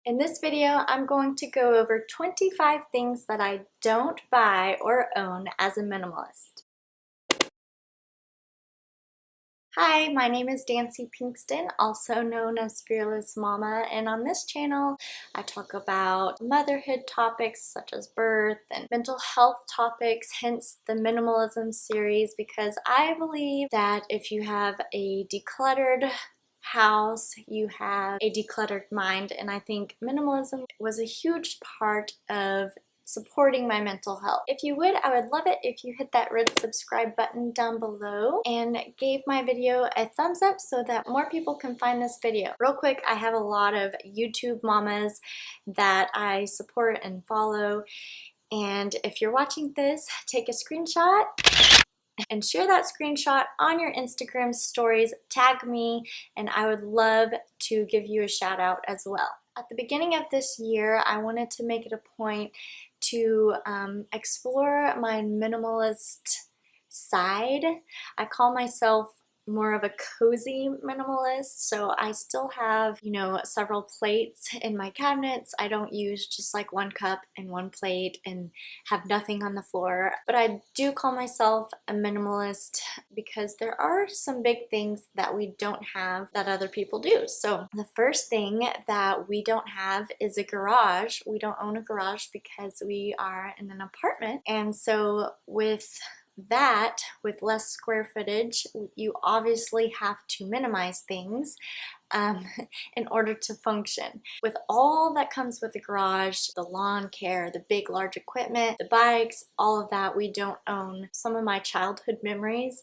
In this video, I'm going to go over 25 things that I don't buy or own as a minimalist. Hi, my name is Dancy Pinkston, also known as Fearless Mama, and on this channel I talk about motherhood topics such as birth and mental health topics, hence the minimalism series, because I believe that if you have a decluttered house, you have a decluttered mind, and I think minimalism was a huge part of supporting my mental health. If you would, I would love it if you hit that red subscribe button down below and gave my video a thumbs up so that more people can find this video. Real quick, I have a lot of YouTube mamas that I support and follow, and if you're watching this, take a screenshot and share that screenshot on your Instagram stories, tag me, and I would love to give you a shout out as well. At the beginning of this year, I wanted to make it a point to explore my minimalist side. I call myself more of a cozy minimalist, so I still have, several plates in my cabinets. I don't use just like one cup and one plate and have nothing on the floor, but I do call myself a minimalist because there are some big things that we don't have that other people do. So the first thing that we don't have is a garage. We don't own a garage because we are in an apartment, and so with less square footage, you obviously have to minimize things in order to function. With all that comes with the garage, the lawn care, the big large equipment, the bikes, all of that we don't own. Some of my childhood memories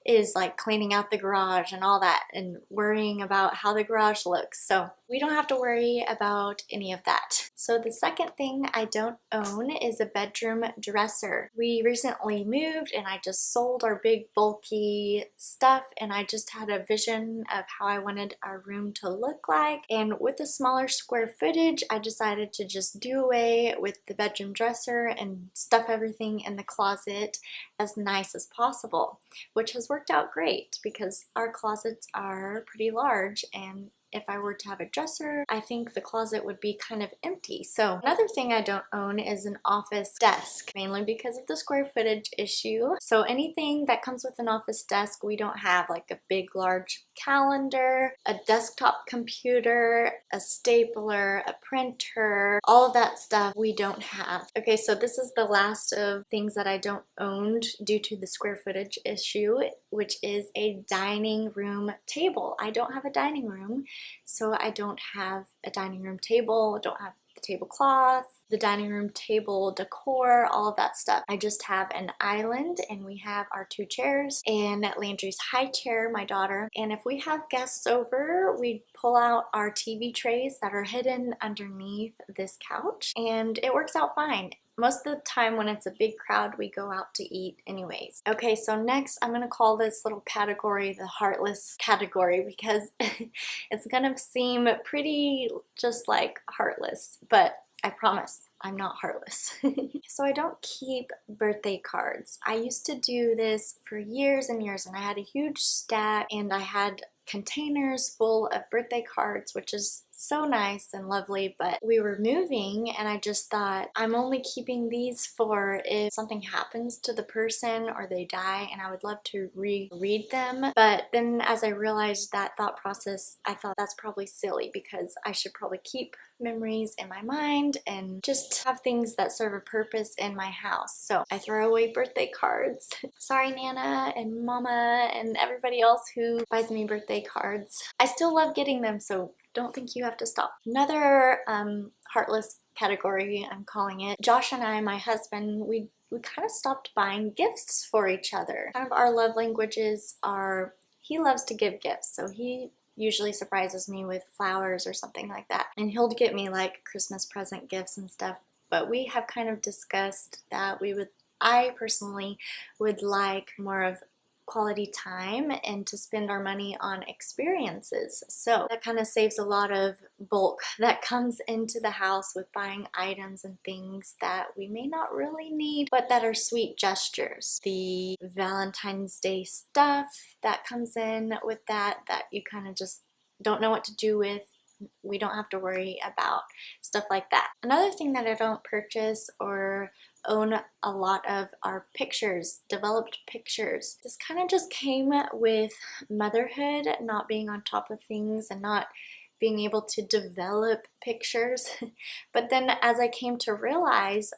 is like cleaning out the garage and all that and worrying about how the garage looks. So we don't have to worry about any of that. So the second thing I don't own is a bedroom dresser. We recently moved and I just sold our big bulky stuff, and I just had a vision of how I wanted our room to look like, and with the smaller square footage I decided to just do away with the bedroom dresser and stuff everything in the closet as nice as possible, which has worked out great because our closets are pretty large, and if I were to have a dresser, I think the closet would be kind of empty. So another thing I don't own is an office desk, mainly because of the square footage issue. So anything that comes with an office desk, we don't have, like a big large calendar, a desktop computer, a stapler, a printer, all of that stuff we don't have. Okay, so this is the last of things that I don't own due to the square footage issue, which is a dining room table. I don't have a dining room, so I don't have a dining room table, don't have the tablecloth, the dining room table decor, all of that stuff. I just have an island, and we have our 2 chairs and Landry's high chair, my daughter. And if we have guests over, we pull out our TV trays that are hidden underneath this couch, and it works out fine. Most of the time when it's a big crowd, we go out to eat anyways. Okay, so next I'm gonna call this little category the heartless category because it's gonna seem pretty just like heartless, but I promise I'm not heartless. So I don't keep birthday cards. I used to do this for years and years, and I had a huge stack, and I had containers full of birthday cards, which is so nice and lovely, but we were moving and I just thought, I'm only keeping these for if something happens to the person or they die, and I would love to reread them. But then as I realized that thought process, I thought that's probably silly because I should probably keep memories in my mind and just have things that serve a purpose in my house. So I throw away birthday cards. Sorry, Nana and Mama and everybody else who buys me birthday cards. I still love getting them, so don't think you have to stop. Another heartless category, I'm calling it. Josh and I, my husband, we kind of stopped buying gifts for each other. Kind of our love languages are, he loves to give gifts, so he usually surprises me with flowers or something like that. And he'll get me like Christmas present gifts and stuff, but we have kind of discussed that I personally would like more of quality time and to spend our money on experiences. So that kind of saves a lot of bulk that comes into the house with buying items and things that we may not really need, but that are sweet gestures. The Valentine's Day stuff that comes in with that you kind of just don't know what to do with we don't have to worry about stuff like that. Another thing that I don't purchase or own a lot of are pictures, developed pictures. This kind of just came with motherhood, not being on top of things and not being able to develop pictures. But then as I came to realize,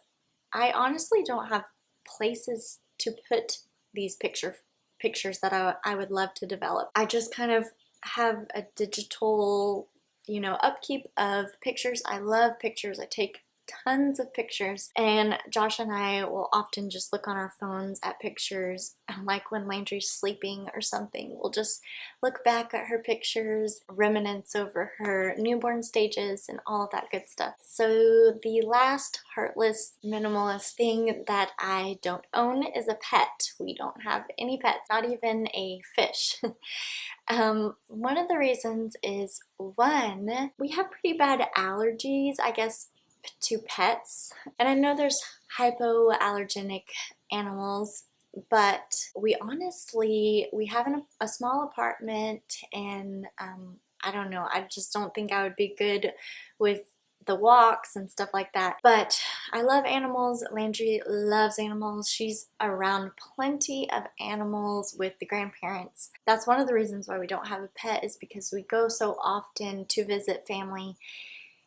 I honestly don't have places to put these pictures that I would love to develop. I just kind of have a digital, upkeep of pictures. I love pictures. I take tons of pictures, and Josh and I will often just look on our phones at pictures, like when Landry's sleeping or something. We'll just look back at her pictures, reminisce over her newborn stages and all of that good stuff. So the last heartless minimalist thing that I don't own is a pet. We don't have any pets, not even a fish. One of the reasons is, one, we have pretty bad allergies, I guess, to pets. And I know there's hypoallergenic animals, but we have a small apartment, and I don't know, I just don't think I would be good with the walks and stuff like that. But I love animals. Landry loves animals. She's around plenty of animals with the grandparents. That's one of the reasons why we don't have a pet, is because we go so often to visit family,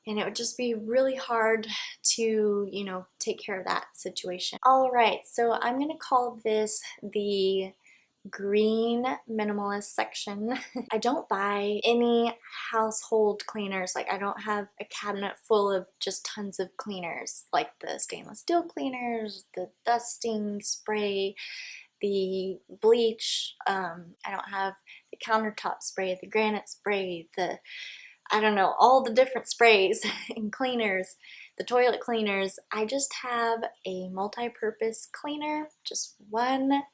and it would just be really hard to, take care of that situation. All right, so I'm gonna call this the green minimalist section. I don't buy any household cleaners. Like, I don't have a cabinet full of just tons of cleaners, like the stainless steel cleaners, the dusting spray, the bleach. I don't have the countertop spray, the granite spray, I don't know, all the different sprays and cleaners, the toilet cleaners. I just have a multi-purpose cleaner, just one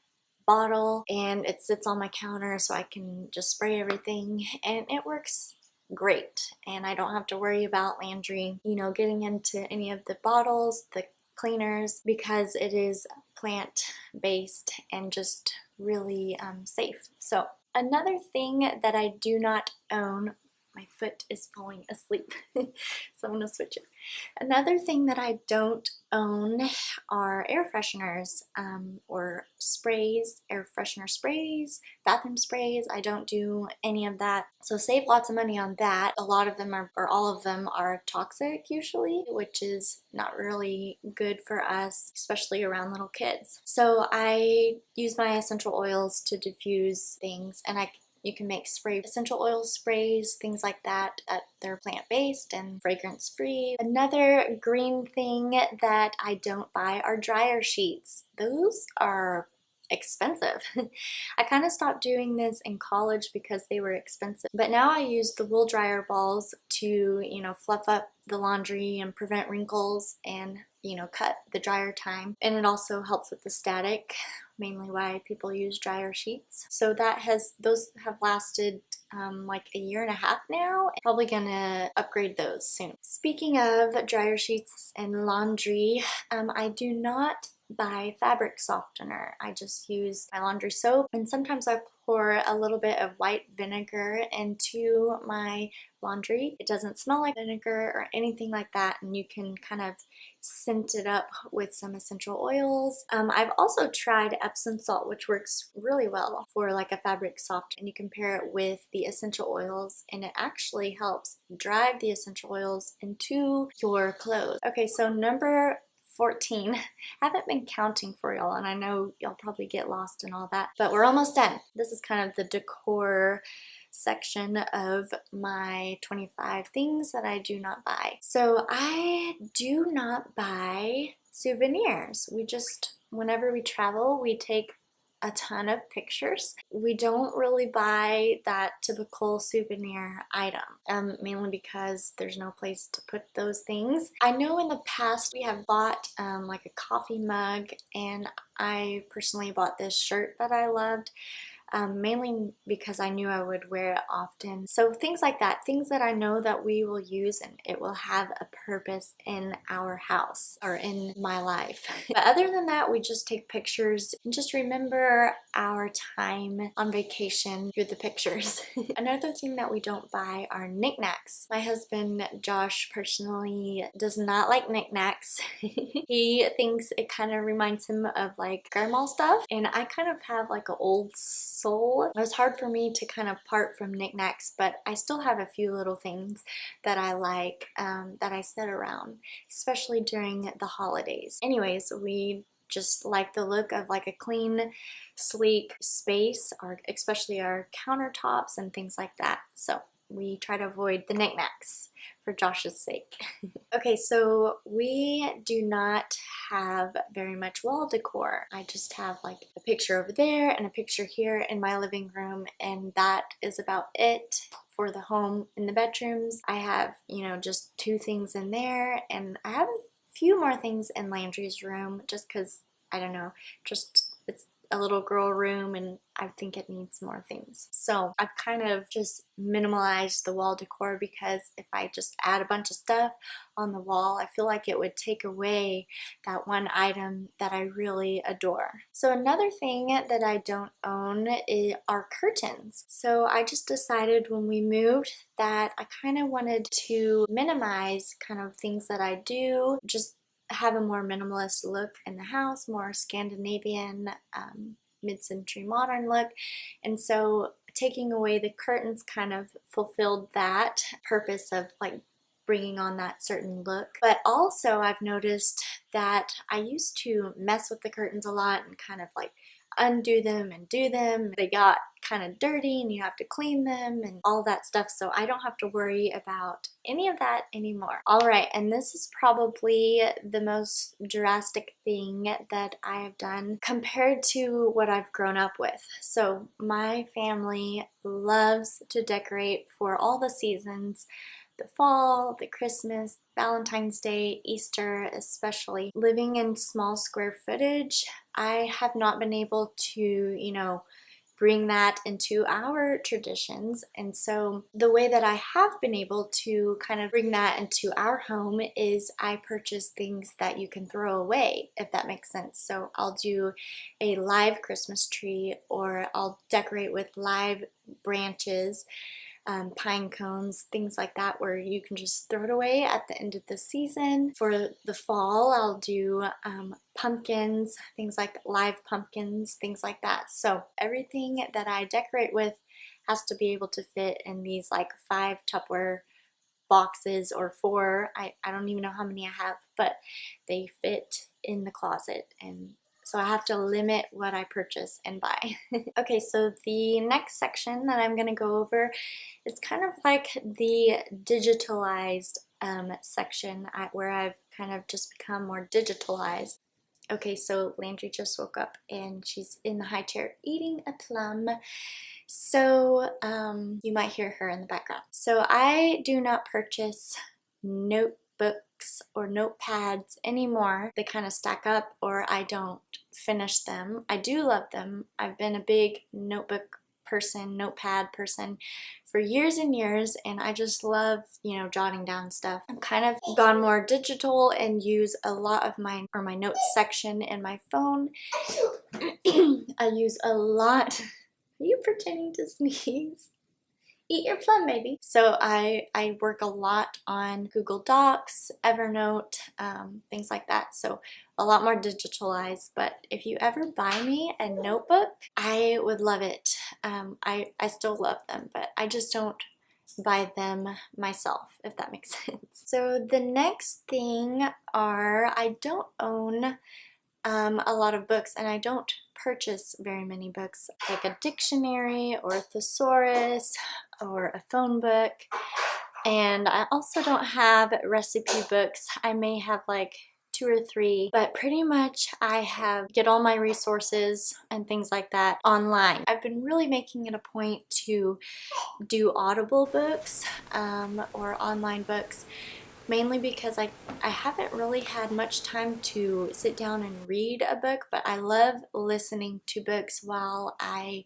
bottle, and it sits on my counter so I can just spray everything, and it works great. And I don't have to worry about Landry, getting into any of the bottles, the cleaners, because it is plant-based and just really safe. So another thing that I do not own, my foot is falling asleep, so I'm gonna switch it. Another thing that I don't own are air fresheners, or sprays, air freshener sprays, bathroom sprays. I don't do any of that, so save lots of money on that. A lot of them or all of them are toxic usually, which is not really good for us, especially around little kids. So I use my essential oils to diffuse things, and you can make essential oil sprays, things like that. They're plant-based and fragrance-free. Another green thing that I don't buy are dryer sheets. Those are expensive. I kind of stopped doing this in college because they were expensive, but now I use the wool dryer balls to, fluff up the laundry and prevent wrinkles and, cut the dryer time. And it also helps with the static, mainly why people use dryer sheets. So those have lasted like a year and a half now. Probably gonna upgrade those soon. Speaking of dryer sheets and laundry, I do not buy fabric softener. I just use my laundry soap, and sometimes I pour a little bit of white vinegar into my laundry. It doesn't smell like vinegar or anything like that, and you can kind of scent it up with some essential oils. I've also tried Epsom salt, which works really well for like a fabric soft, and you can pair it with the essential oils, and it actually helps drive the essential oils into your clothes. Okay, so number 14. I haven't been counting for y'all, and I know y'all probably get lost in all that, but we're almost done. This is kind of the decor section of my 25 things that I do not buy. So I do not buy souvenirs. Whenever we travel, we take a ton of pictures. We don't really buy that typical souvenir item, mainly because there's no place to put those things. I know in the past we have bought like a coffee mug, and I personally bought this shirt that I loved. mainly because I knew I would wear it often. So things like that, things that I know that we will use and it will have a purpose in our house or in my life. But other than that, we just take pictures and just remember our time on vacation through the pictures. Another thing that we don't buy are knickknacks. My husband Josh personally does not like knickknacks. He thinks it kind of reminds him of like grandma stuff, and I kind of have like an old soul. It was hard for me to kind of part from knickknacks, but I still have a few little things that I like that I set around, especially during the holidays. Anyways, we just like the look of like a clean, sleek space, or especially our countertops and things like that. So we try to avoid the knickknacks for Josh's sake. Okay, so we do not have very much wall decor. I just have like a picture over there and a picture here in my living room, and that is about it for the home. In the bedrooms, I have, you know, just 2 things in there, and I have a few more things in Landry's room just because, I don't know, just it's a little girl room and I think it needs more things. So I've kind of just minimalized the wall decor because if I just add a bunch of stuff on the wall, I feel like it would take away that one item that I really adore. So another thing that I don't own are curtains. So I just decided when we moved that I kind of wanted to minimize kind of things that I do, just have a more minimalist look in the house, more Scandinavian, mid-century modern look. And so taking away the curtains kind of fulfilled that purpose of like bringing on that certain look. But also I've noticed that I used to mess with the curtains a lot and kind of like undo them and do them. They got kind of dirty and you have to clean them and all that stuff, so I don't have to worry about any of that anymore. Alright, and this is probably the most drastic thing that I have done compared to what I've grown up with. So my family loves to decorate for all the seasons. The fall, the Christmas, Valentine's Day, Easter especially. Living in small square footage, I have not been able to, you know, bring that into our traditions. And so the way that I have been able to kind of bring that into our home is I purchase things that you can throw away, if that makes sense. So I'll do a live Christmas tree, or I'll decorate with live branches, pine cones, things like that, where you can just throw it away at the end of the season. For the fall, I'll do pumpkins, things like live pumpkins, things like that. So everything that I decorate with has to be able to fit in these like 5 Tupperware boxes, or 4. I don't even know how many I have, but they fit in the closet, and so I have to limit what I purchase and buy. Okay, so the next section that I'm gonna go over is kind of like the digitalized section where I've kind of just become more digitalized. Okay, so Landry just woke up and she's in the high chair eating a plum. So you might hear her in the background. So I do not purchase notebooks or notepads anymore. They kind of stack up, or I don't finish them. I do love them. I've been a big notebook person, notepad person for years and years, and I just love, you know, jotting down stuff. I've kind of gone more digital and use a lot of my notes section in my phone. I use a lot. Are you pretending to sneeze? Eat your plum, baby. So I work a lot on Google Docs, Evernote, things like that. So a lot more digitalized. But if you ever buy me a notebook, I would love it. I still love them, but I just don't buy them myself, if that makes sense. So the next thing are, I don't own a lot of books, and I don't purchase very many books, like a dictionary or a thesaurus or a phone book. And I also don't have recipe books. I may have like 2 or 3, but pretty much I get all my resources and things like that online. I've been really making it a point to do Audible books or online books, mainly because I haven't really had much time to sit down and read a book, but I love listening to books while I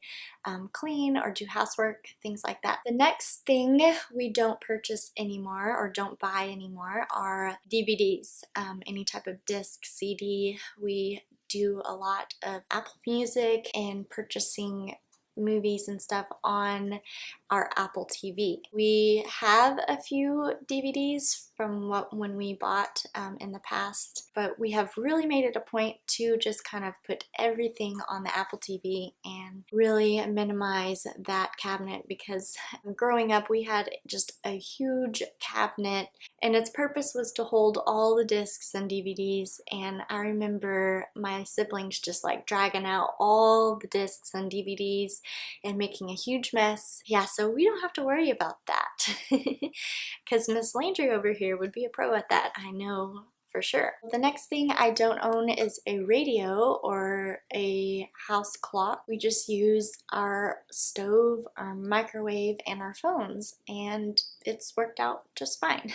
clean or do housework, things like that. The next thing we don't purchase anymore or don't buy anymore are DVDs, any type of disc, CD. We do a lot of Apple Music and purchasing movies and stuff on our Apple TV. We have a few DVDs from when we bought in the past, but we have really made it a point to just kind of put everything on the Apple TV and really minimize that cabinet, because growing up we had just a huge cabinet and its purpose was to hold all the discs and DVDs, and I remember my siblings just like dragging out all the discs and DVDs and making a huge mess. Yeah, so we don't have to worry about that because Miss Landry over here would be a pro at that, I know for sure. The next thing I don't own is a radio or a house clock. We just use our stove, our microwave, and our phones, and it's worked out just fine.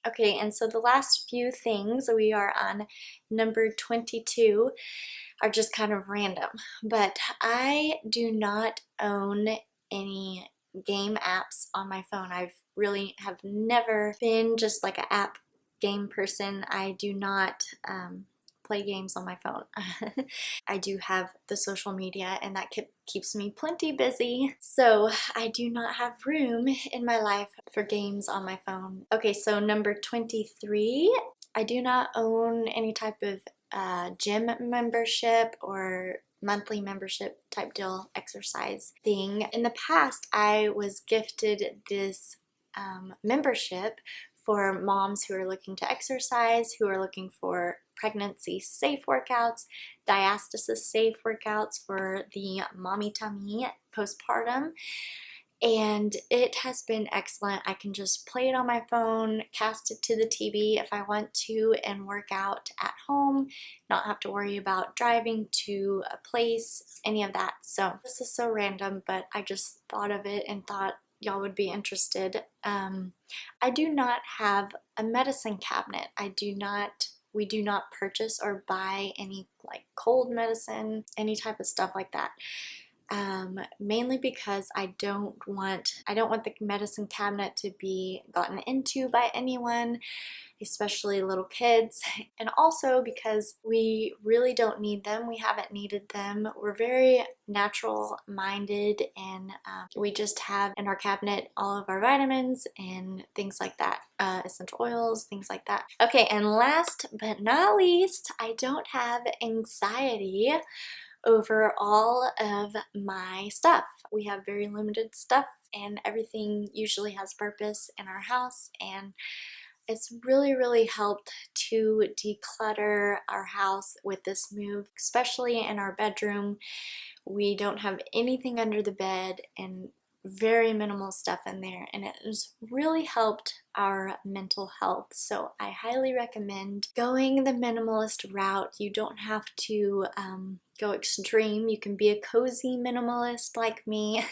Okay, and so the last few things, we are on number 22, are just kind of random, but I do not own any game apps on my phone. I've really have never been just like an app game person. I do not play games on my phone. I do have the social media and that keeps me plenty busy, so I do not have room in my life for games on my phone. Okay, so number 23, I do not own any type of gym membership or monthly membership type deal, exercise thing. In the past, I was gifted this membership for moms who are looking to exercise, who are looking for pregnancy safe workouts, diastasis safe workouts for the mommy tummy postpartum. And it has been excellent. I can just play it on my phone, cast it to the TV if I want to, and work out at home, not have to worry about driving to a place, any of that. So this is so random, but I just thought of it and thought y'all would be interested. I do not have a medicine cabinet. We do not purchase or buy any like cold medicine, any type of stuff like that. Mainly because I don't want the medicine cabinet to be gotten into by anyone, especially little kids, and also because we really don't need them. We haven't needed them. We're very natural minded, and we just have in our cabinet all of our vitamins and things like that, essential oils, things like that. Okay, and last but not least, I don't have anxiety over all of my stuff. We have very limited stuff and everything usually has purpose in our house, and it's really helped to declutter our house with this move, especially in our bedroom. We don't have anything under the bed and very minimal stuff in there, and it has really helped our mental health. So I highly recommend going the minimalist route. You don't have to go extreme. You can be a cozy minimalist like me,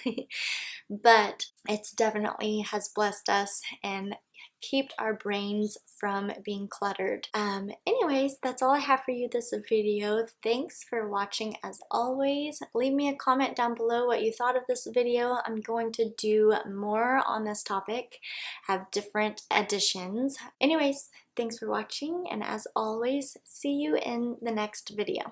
but it's definitely has blessed us and kept our brains from being cluttered. Anyways, that's all I have for you this video. Thanks for watching as always. Leave me a comment down below what you thought of this video. I'm going to do more on this topic, have different editions. Anyways, thanks for watching, and as always, see you in the next video.